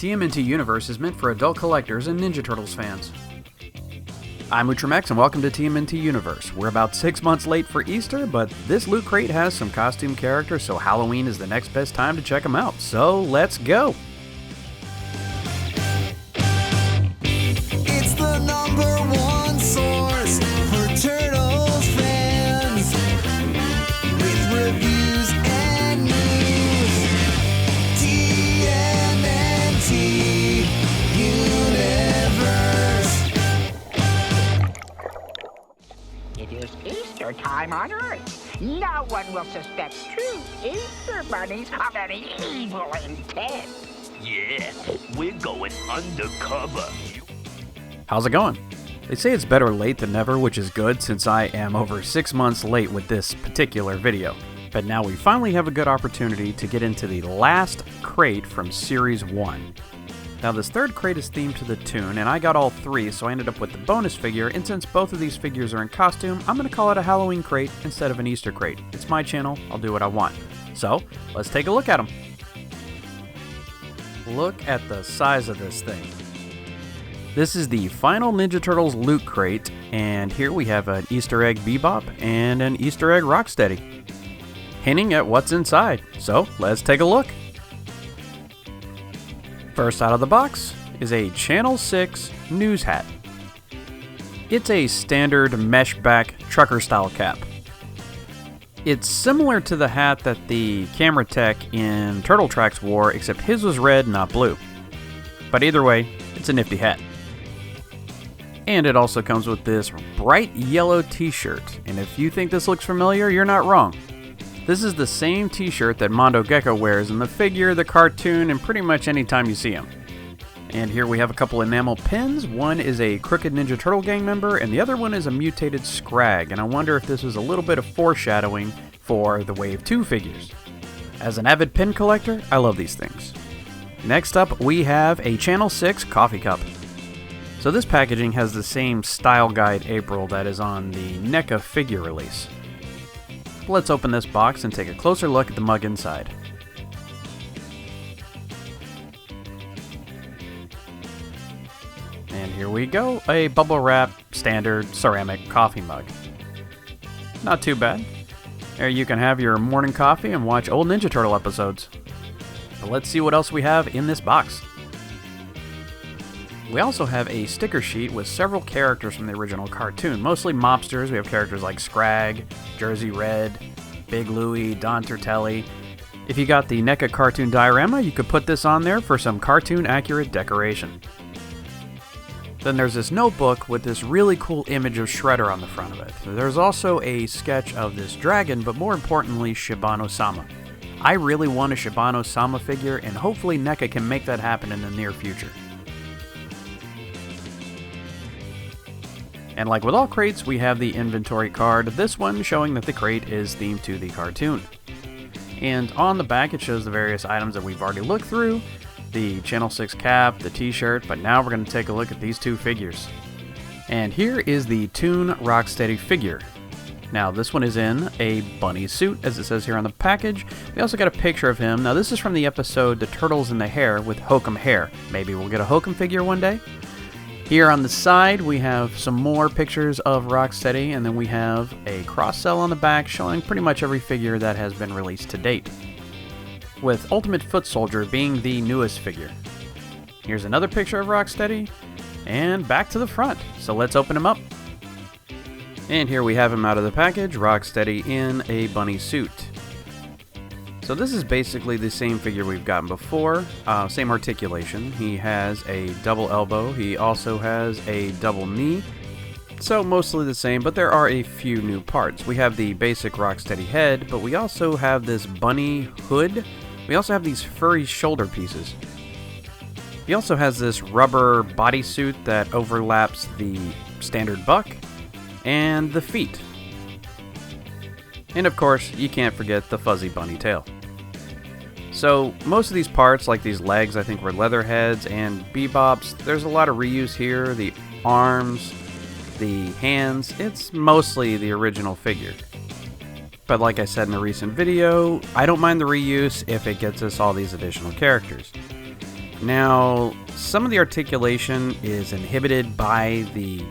TMNT universe is meant for adult collectors and Ninja Turtles fans. I'm Lootcrate and welcome to TMNT Universe. We're about 6 months late for Easter, but this Loot Crate has some costume characters, so Halloween is the next best time to check them out. So let's go! It's the #1 source for Turtles fans, with reviews and news. TMNT Universe. It is Easter time on Earth. No one will suspect two Easter bunnies of any evil intent. Yeah, we're going undercover. How's it going? They say it's better late than never, which is good since I am over 6 months late with this particular video. But now we finally have a good opportunity to get into the last crate from Series 1. Now this third crate is themed to the Toon, and I got all three, so I ended up with the bonus figure, and since both of these figures are in costume, I'm going to call it a Halloween crate instead of an Easter crate. It's my channel, I'll do what I want. So, let's take a look at them. Look at the size of this thing. This is the final Ninja Turtles Loot Crate, and here we have an Easter egg Bebop and an Easter egg Rocksteady, hinting at what's inside. So, let's take a look. First out of the box is a Channel 6 news hat. It's a standard mesh back trucker style cap. It's similar to the hat that the camera tech in Turtle Tracks wore, except his was red, not blue. But either way, it's a nifty hat. And it also comes with this bright yellow t-shirt, and if you think this looks familiar, you're not wrong. This is the same t-shirt that Mondo Gecko wears in the figure, the cartoon, and pretty much any time you see him. And here we have a couple enamel pins. One is a Crooked Ninja Turtle gang member, and the other one is a mutated Scrag, and I wonder if this was a little bit of foreshadowing for the Wave 2 figures. As an avid pin collector, I love these things. Next up, we have a Channel 6 coffee cup. So this packaging has the same style guide April that is on the NECA figure release. Let's open this box and take a closer look at the mug inside. And here we go, a bubble wrap standard ceramic coffee mug. Not too bad. There you can have your morning coffee and watch old Ninja Turtle episodes. But let's see what else we have in this box. We also have a sticker sheet with several characters from the original cartoon, mostly mobsters. We have characters like Scrag, Jersey Red, Big Louie, Don Turtelli. If you got the NECA cartoon diorama, you could put this on there for some cartoon-accurate decoration. Then there's this notebook with this really cool image of Shredder on the front of it. There's also a sketch of this dragon, but more importantly, Shibano-sama. I really want a Shibano-sama figure, and hopefully NECA can make that happen in the near future. And like with all crates, we have the inventory card, this one showing that the crate is themed to the cartoon. And on the back it shows the various items that we've already looked through, the Channel 6 cap, the t-shirt, but now we're going to take a look at these two figures. And here is the Toon Rocksteady figure. Now this one is in a bunny suit, as it says here on the package. We also got a picture of him. Now this is from the episode The Turtles in the Hair with Hokum hair. Maybe we'll get a Hokum figure one day. Here on the side, we have some more pictures of Rocksteady, and then we have a cross-cell on the back showing pretty much every figure that has been released to date, with Ultimate Foot Soldier being the newest figure. Here's another picture of Rocksteady, and back to the front, so let's open him up. And here we have him out of the package, Rocksteady in a bunny suit. So this is basically the same figure we've gotten before, same articulation. He has a double elbow, he also has a double knee, so mostly the same, but there are a few new parts. We have the basic Rocksteady head, but we also have this bunny hood. We also have these furry shoulder pieces. He also has this rubber bodysuit that overlaps the standard buck and the feet. And of course, you can't forget the fuzzy bunny tail. So most of these parts, like these legs, I think were leather heads and Bebops. There's a lot of reuse here. The arms, the hands, it's mostly the original figure. But like I said in a recent video, I don't mind the reuse if it gets us all these additional characters. Now, some of the articulation is inhibited by the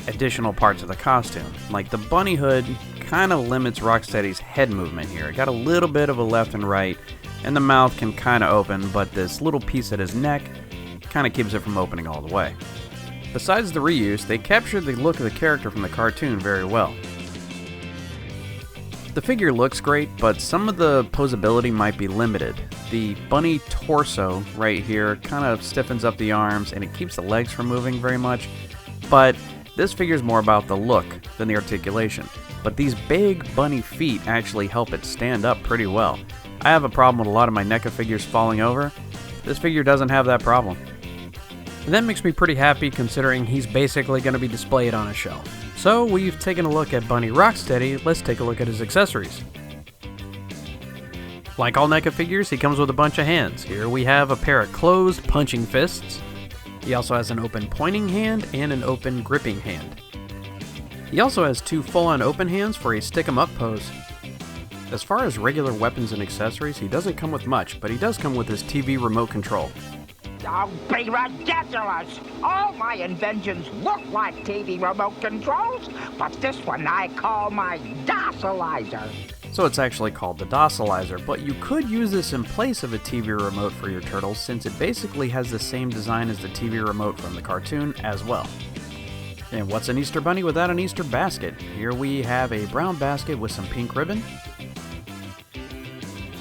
additional parts of the costume. Like the bunny hood kind of limits Rocksteady's head movement here. It got a little bit of a left and right, and the mouth can kind of open, but this little piece at his neck kind of keeps it from opening all the way. Besides the reuse, they captured the look of the character from the cartoon very well. The figure looks great, but some of the posability might be limited. The bunny torso right here kind of stiffens up the arms and it keeps the legs from moving very much, but this figure is more about the look than the articulation. But these big bunny feet actually help it stand up pretty well. I have a problem with a lot of my NECA figures falling over. This figure doesn't have that problem. And that makes me pretty happy considering he's basically going to be displayed on a shelf. So we've taken a look at Bunny Rocksteady, let's take a look at his accessories. Like all NECA figures, he comes with a bunch of hands. Here we have a pair of closed punching fists. He also has an open pointing hand and an open gripping hand. He also has two full-on open hands for a stick-em-up pose. As far as regular weapons and accessories, he doesn't come with much, but he does come with his TV remote control. Don't be ridiculous! All my inventions look like TV remote controls, but this one I call my docilizer. So it's actually called the docilizer, but you could use this in place of a TV remote for your turtles since it basically has the same design as the TV remote from the cartoon as well. And what's an Easter bunny without an Easter basket? Here we have a brown basket with some pink ribbon.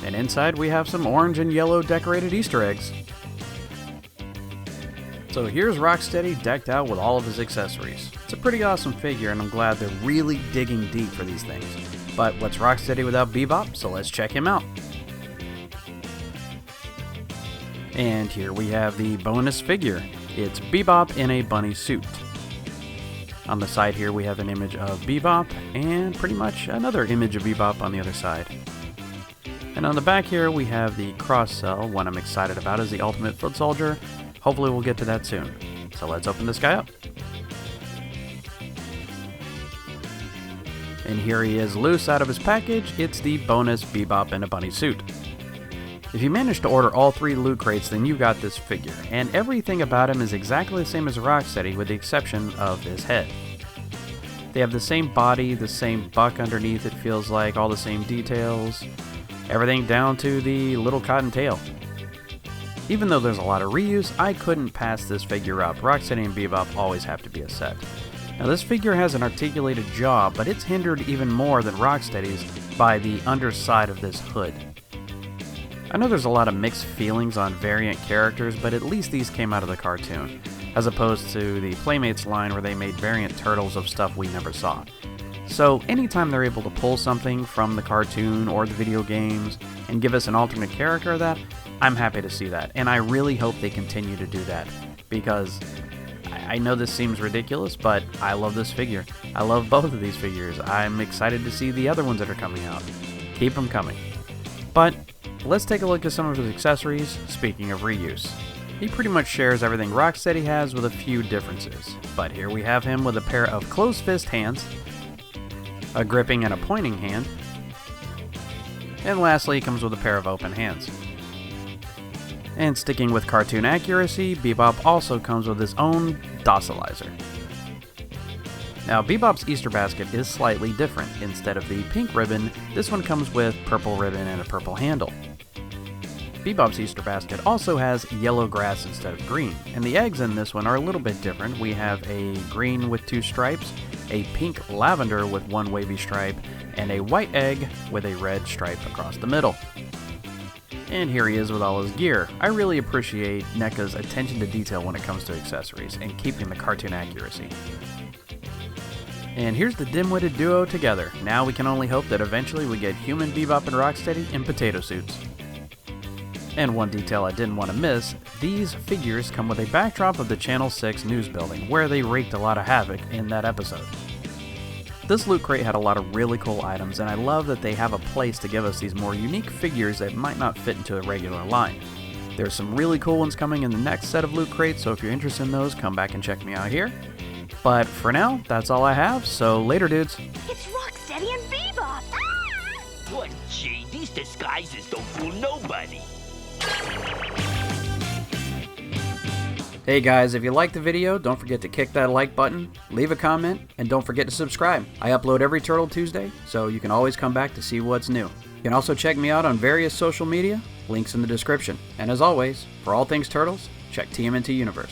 And inside we have some orange and yellow decorated Easter eggs. So here's Rocksteady decked out with all of his accessories. It's a pretty awesome figure and I'm glad they're really digging deep for these things. But what's Rocksteady without Bebop? So let's check him out. And here we have the bonus figure. It's Bebop in a bunny suit. On the side here we have an image of Bebop and pretty much another image of Bebop on the other side. And on the back here we have the cross cell. One I'm excited about is the Ultimate Foot Soldier. Hopefully we'll get to that soon. So let's open this guy up. And here he is loose out of his package. It's the bonus Bebop in a bunny suit. If you manage to order all 3 loot crates, then you got this figure. And everything about him is exactly the same as Rocksteady with the exception of his head. They have the same body, the same buck underneath it feels like, all the same details. Everything down to the little cotton tail. Even though there's a lot of reuse, I couldn't pass this figure up. Rocksteady and Bebop always have to be a set. Now this figure has an articulated jaw, but it's hindered even more than Rocksteady's by the underside of this hood. I know there's a lot of mixed feelings on variant characters, but at least these came out of the cartoon, as opposed to the Playmates line where they made variant turtles of stuff we never saw. So anytime they're able to pull something from the cartoon or the video games and give us an alternate character of that, I'm happy to see that, and I really hope they continue to do that, because I know this seems ridiculous, but I love this figure. I love both of these figures. I'm excited to see the other ones that are coming out. Keep them coming. But let's take a look at some of his accessories, speaking of reuse. He pretty much shares everything Rocksteady has with a few differences, but here we have him with a pair of closed fist hands, a gripping and a pointing hand, and lastly he comes with a pair of open hands. And sticking with cartoon accuracy, Bebop also comes with his own docilizer. Now Bebop's Easter basket is slightly different. Instead of the pink ribbon, this one comes with purple ribbon and a purple handle. Bebop's Easter basket also has yellow grass instead of green, and the eggs in this one are a little bit different. We have a green with 2 stripes, a pink lavender with 1 wavy stripe, and a white egg with a red stripe across the middle. And here he is with all his gear. I really appreciate NECA's attention to detail when it comes to accessories and keeping the cartoon accuracy. And here's the dim-witted duo together. Now we can only hope that eventually we get human Bebop and Rocksteady in potato suits. And one detail I didn't want to miss, these figures come with a backdrop of the Channel 6 news building, where they wreaked a lot of havoc in that episode. This loot crate had a lot of really cool items, and I love that they have a place to give us these more unique figures that might not fit into a regular line. There's some really cool ones coming in the next set of loot crates, so if you're interested in those, come back and check me out here. But for now, that's all I have, so later dudes. It's Rocksteady and Bebop! What, gee, these disguises don't fool nobody. Hey guys, if you liked the video, don't forget to kick that like button, leave a comment, and don't forget to subscribe. I upload every Turtle Tuesday, so you can always come back to see what's new. You can also check me out on various social media, links in the description. And as always, for all things Turtles, check TMNT Universe.